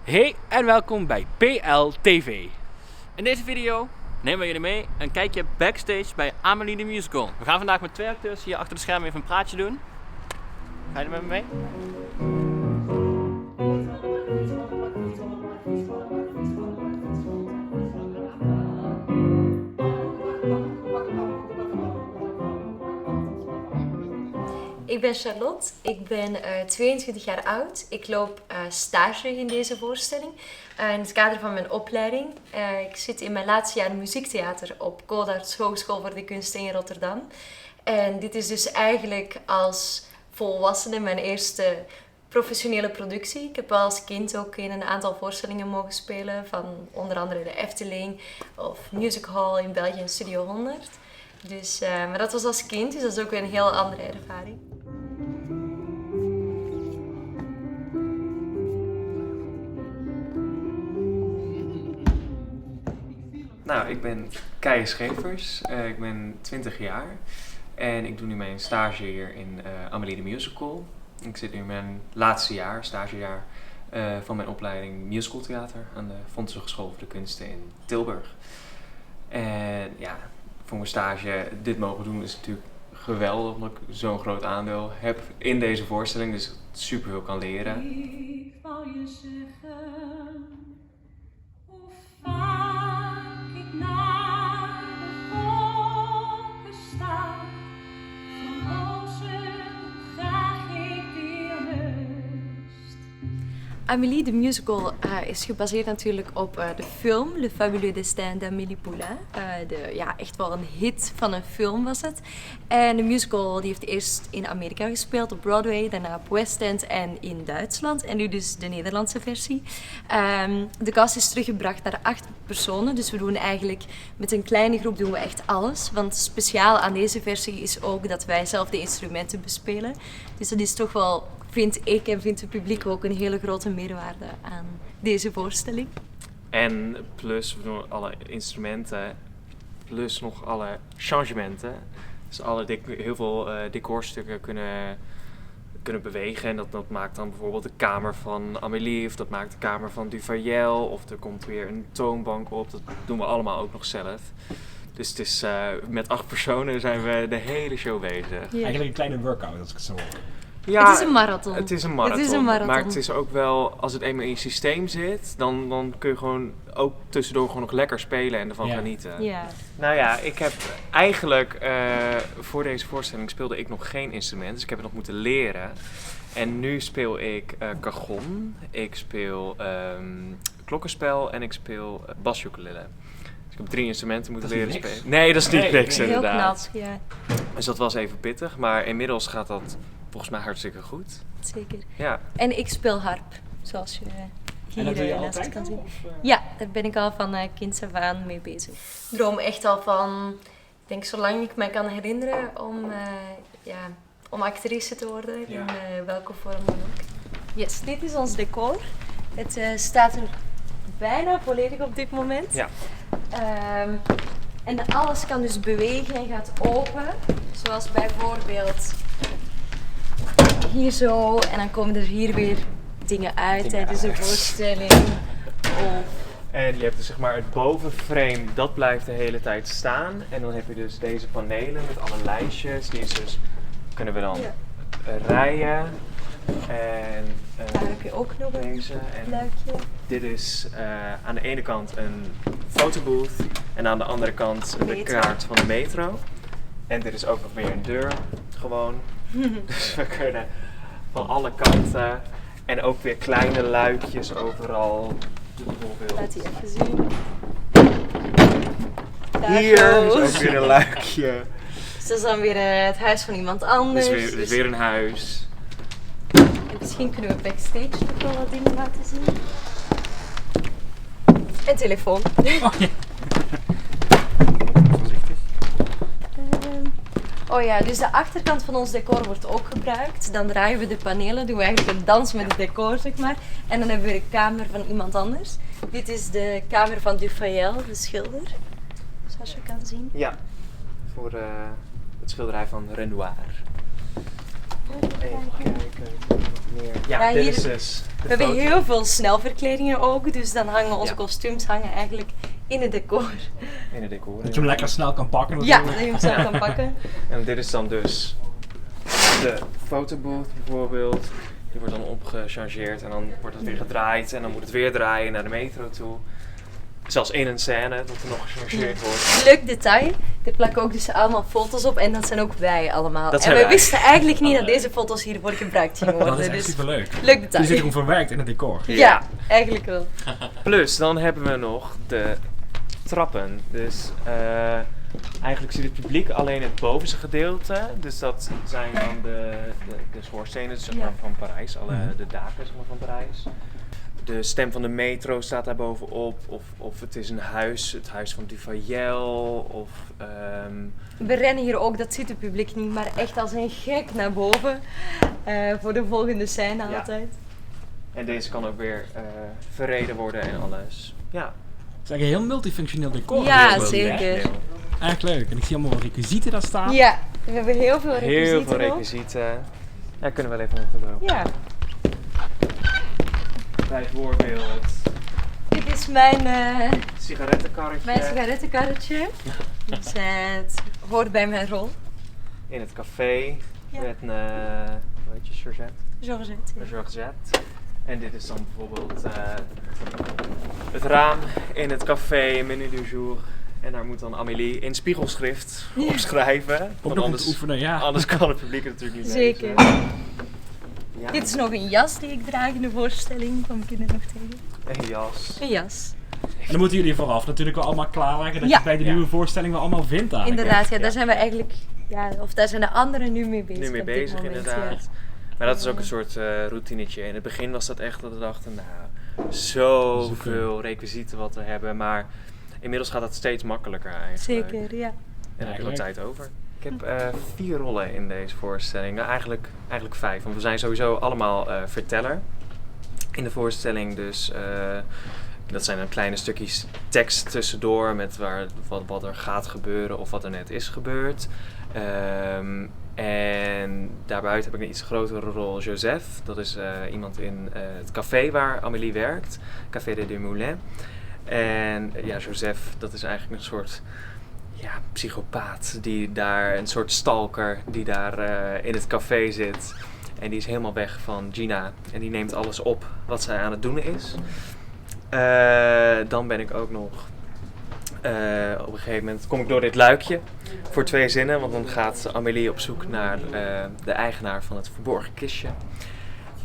Hey en welkom bij PL TV. In deze video nemen we jullie mee een kijkje backstage bij Amélie the Musical. We gaan vandaag met twee acteurs hier achter de schermen even een praatje doen. Ga je er met me mee? Ik ben Charlotte, ik ben 22 jaar oud. Ik loop stage in deze voorstelling in het kader van mijn opleiding. Ik zit in mijn laatste jaar muziektheater op Codarts Hogeschool voor de Kunsten in Rotterdam. En dit is dus eigenlijk als volwassene mijn eerste professionele productie. Ik heb wel als kind ook in een aantal voorstellingen mogen spelen van onder andere de Efteling of Music Hall in België en Studio 100. Dus, maar dat was als kind, dus dat is ook weer een heel andere ervaring. Nou, ik ben Kei Schevers, ik ben 20 jaar en ik doe nu mijn stage hier in Amélie the Musical. Ik zit nu in mijn laatste jaar, stagejaar van mijn opleiding musicaltheater aan de Fonds Hogeschool voor de Kunsten in Tilburg. En ja, voor mijn stage dit mogen doen is natuurlijk geweldig, omdat ik zo'n groot aandeel heb in deze voorstelling, dus super veel kan leren. Ik wou je zeggen hoe vaak ik naar de wolken sta. Van rozen graag ik die lust. Amélie the Musical is gebaseerd natuurlijk op de film Le Fabuleux Destin d'Amélie Poulain. Echt wel een hit van een film was het. En de musical die heeft eerst in Amerika gespeeld op Broadway, daarna op West End en in Duitsland. En nu dus de Nederlandse versie. De cast is teruggebracht naar 8 personen. Dus we doen eigenlijk met een kleine groep doen we echt alles. Want speciaal aan deze versie is ook dat wij zelf de instrumenten bespelen. Dus dat is toch wel, vind ik en vindt het publiek ook, een hele grote meerwaarde aan deze voorstelling. En plus we doen alle instrumenten, plus nog alle changementen. Dus heel veel decorstukken kunnen bewegen. En dat maakt dan bijvoorbeeld de kamer van Amélie, of dat maakt de kamer van Duvayel, of er komt weer een toonbank op. Dat doen we allemaal ook nog zelf. Dus het is, met 8 personen zijn we de hele show bezig. Ja. Eigenlijk een kleine workout, als ik het zo hoor. Ja, Het is een marathon. Het is een marathon. Het is een marathon. Maar het is ook wel, als het eenmaal in je systeem zit, dan kun je gewoon ook tussendoor gewoon nog lekker spelen en ervan genieten. Ja. Nou ja, ik heb eigenlijk voor deze voorstelling speelde ik nog geen instrument, dus ik heb het nog moeten leren. En nu speel ik cajon, ik speel klokkenspel en ik speel basukulele. Dus ik heb 3 instrumenten moeten leren niks. spelen. Nee, dat is niet niks Heel inderdaad. knap, ja. Dus dat was even pittig, maar inmiddels gaat dat volgens mij hartstikke goed. Zeker. Ja. En ik speel harp, zoals je En hier dat doe je naast altijd kan al, zien. of, Ja, daar ben ik al van kinds af aan mee bezig. Ik droom echt al van, ik denk zolang ik me kan herinneren, om actrice te worden, Ja. in welke vorm dan ook. Yes, dit is ons decor. Het staat er bijna volledig op dit moment. Ja. En alles kan dus bewegen en gaat open. Zoals bijvoorbeeld hier zo. En dan komen er hier weer dingen uit tijdens de voorstelling. Of En je hebt dus zeg maar het bovenframe, dat blijft de hele tijd staan. En dan heb je dus deze panelen met alle lijstjes. Die is dus, kunnen we dan rijden. En daar heb je ook nog een deze. En luikje. dit is aan de ene kant een fotobooth. En aan de andere kant de Metro. kaart van de metro. En dit is ook nog weer een deur, gewoon. Dus we kunnen van alle kanten. En ook weer kleine luikjes overal. Bijvoorbeeld. Laat die even zien. Daar Hier zo. is ook weer een luikje. Dus dat is dan weer het huis van iemand anders. Dit is weer een huis. En misschien kunnen we backstage nog wel wat dingen laten zien. En telefoon. Voorzichtig. Oh ja, dus de achterkant van ons decor wordt ook gebruikt. Dan draaien we de panelen, doen we eigenlijk een dans met het decor, zeg maar. En dan hebben we de kamer van iemand anders. Dit is de kamer van Duvayel, de schilder. Zoals je kan zien. Ja, voor het schilderij van Renoir. Even kijken. Nog meer. Ja, Ja, dit hier- is dus de We hebben foto. heel veel snelverkledingen ook, dus dan hangen onze Ja. kostuums hangen eigenlijk in het decor. In het decor. Dat je hem lekker snel kan pakken. Ja, natuurlijk. dat je hem zo kan pakken. En dit is dan dus de fotobooth bijvoorbeeld. Die wordt dan opgechargeerd en dan wordt het weer gedraaid en dan moet het weer draaien naar de metro toe. Zelfs in een scène dat er nog gechargeerd wordt. Leuk detail, er plakken ook dus allemaal foto's op en dat zijn ook wij allemaal. Dat En zijn we wij. wisten eigenlijk niet dat deze foto's hiervoor gebruikt gingen worden. Dat is echt Dus super leuk. leuk Die detail. zit gewoon verwerkt in het decor. Ja, eigenlijk wel. Plus dan hebben we nog de trappen. Dus eigenlijk ziet het publiek alleen het bovenste gedeelte. Dus dat zijn dan de schoorstenen zeg maar, Ja. van Parijs, Mhm. de daken zeg maar, van Parijs. De stem van de metro staat daar bovenop. Of het is een huis, het huis van Duvayel. Of We rennen hier ook, dat ziet het publiek niet, maar echt als een gek naar boven. Voor de volgende scène Ja. altijd. en deze kan ook weer verreden worden en alles. Ja, Het is eigenlijk een heel multifunctioneel decor. Ja, Heel leuk, hè? zeker. Echt leuk. En ik zie allemaal requisieten daar staan. Ja, we hebben heel veel heel requisieten veel ook. requisieten. Ja, kunnen we wel even onderlopen. Ja, Bijvoorbeeld dit is mijn sigarettenkarretje sigarettenkarretje. Dus, het hoort bij mijn rol. in het café Ja. met een, hoe heet je, Georgette? Georgette. Een Georgette. En dit is dan bijvoorbeeld het raam in het café, menu du jour. En daar moet dan Amélie in spiegelschrift op schrijven. Ook Want nog anders, te oefenen, ja. anders kan het publiek het natuurlijk niet Zeker. lezen. Ja. Dit is nog een jas die ik draag in de voorstelling. Kom ik er nog tegen. Een jas. Een jas. En dan moeten jullie vooraf natuurlijk wel allemaal klaarleggen dat Ja. je bij de nieuwe voorstelling wel allemaal vindt eigenlijk. Inderdaad, ja, daar Ja. zijn we eigenlijk, of daar zijn de anderen nu mee bezig. Nu mee op dit bezig moment, inderdaad. Maar dat is ook een soort routinetje. In het begin was dat echt dat we dachten, nou, zoveel requisieten wat we hebben. Maar inmiddels gaat het steeds makkelijker Ja. eigenlijk. Zeker, ja. En daar heb ik wel Eigenlijk. tijd over. Ik heb 4 rollen in deze voorstelling. Nou, eigenlijk 5. Want we zijn sowieso allemaal verteller in de voorstelling. Dus dat zijn dan kleine stukjes tekst tussendoor met wat er gaat gebeuren of wat er net is gebeurd. En daarbuiten heb ik een iets grotere rol, Joseph. Dat is iemand in het café waar Amélie werkt, Café des Moulins. En ja, Joseph, dat is eigenlijk een soort psychopaat, een soort stalker die daar in het café zit. En die is helemaal weg van Gina en die neemt alles op wat zij aan het doen is. Dan ben ik ook nog, op een gegeven moment kom ik door dit luikje voor 2 zinnen, want dan gaat Amélie op zoek naar de eigenaar van het verborgen kistje.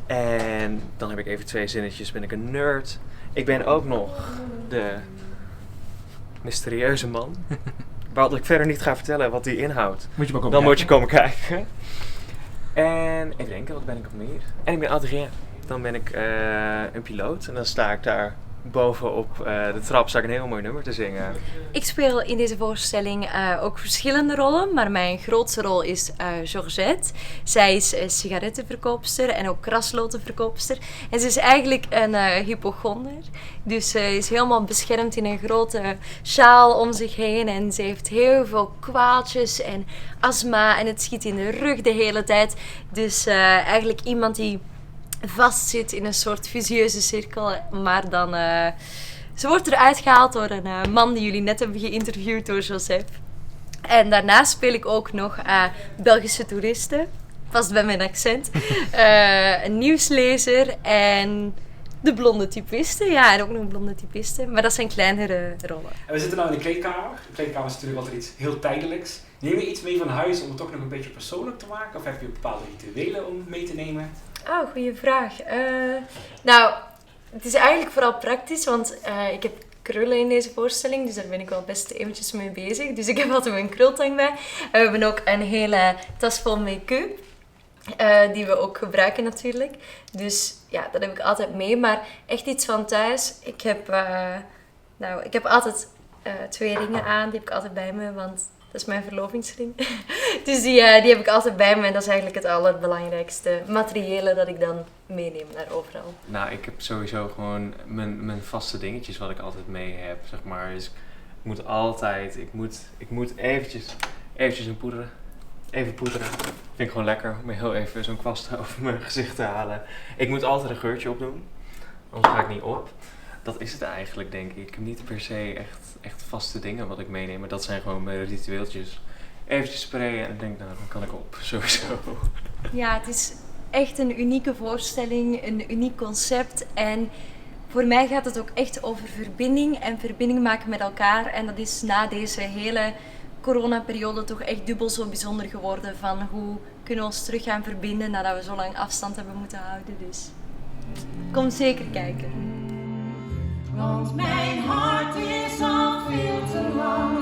En dan heb ik even 2 zinnetjes, ben ik een nerd. Ik ben ook nog de mysterieuze man. Wat ik verder niet ga vertellen wat die inhoudt. Moet je maar komen Dan moet je kijken. komen kijken. En even denken, wat ben ik nog meer? En ik ben Adrien. Dan ben ik een piloot. En dan sta ik daar bovenop de trap sta ik een heel mooi nummer te zingen. Ik speel in deze voorstelling ook verschillende rollen, maar mijn grootste rol is Georgette. Zij is sigarettenverkoopster en ook kraslotenverkoopster. En ze is eigenlijk een hypochonder. Dus ze is helemaal beschermd in een grote sjaal om zich heen. En ze heeft heel veel kwaaltjes en astma en het schiet in de rug de hele tijd. Dus eigenlijk iemand die vastzit in een soort visieuze cirkel, maar dan... ze wordt eruit gehaald door een man die jullie net hebben geïnterviewd, door Joseph. En daarnaast speel ik ook nog Belgische toeristen, vast bij mijn accent, een nieuwslezer en de blonde typiste. Ja, en ook nog een blonde typiste, maar dat zijn kleinere rollen. En we zitten nu in de kleedkamer. De kleedkamer is natuurlijk altijd iets heel tijdelijks. Neem je iets mee van huis om het toch nog een beetje persoonlijk te maken? Of heb je bepaalde rituelen om mee te nemen? Oh, goede vraag. Nou, het is eigenlijk vooral praktisch, want ik heb krullen in deze voorstelling, dus daar ben ik wel best eventjes mee bezig. Dus ik heb altijd mijn krultang bij. En we hebben ook een hele tas vol make-up, die we ook gebruiken natuurlijk. Dus ja, dat heb ik altijd mee. Maar echt iets van thuis. Ik heb altijd 2 ringen aan, die heb ik altijd bij me, want dat is mijn verlovingsring. Dus die heb ik altijd bij me en dat is eigenlijk het allerbelangrijkste materiële dat ik dan meeneem naar overal. Nou, ik heb sowieso gewoon mijn vaste dingetjes wat ik altijd mee heb, zeg maar. Dus ik moet eventjes een poeder, even poederen. Vind ik gewoon lekker om heel even zo'n kwast over mijn gezicht te halen. Ik moet altijd een geurtje opdoen, anders ga ik niet op. Dat is het eigenlijk, denk ik. Ik heb niet per se echt vaste dingen wat ik meeneem, maar dat zijn gewoon mijn ritueeltjes. Eventjes sprayen en ik denk, nou, dan kan ik op, sowieso. Ja, het is echt een unieke voorstelling, een uniek concept. En voor mij gaat het ook echt over verbinding en verbinding maken met elkaar. En dat is na deze hele coronaperiode toch echt dubbel zo bijzonder geworden. Van hoe kunnen we ons terug gaan verbinden nadat we zo lang afstand hebben moeten houden. Dus kom zeker kijken. Want mijn hart is al veel te lang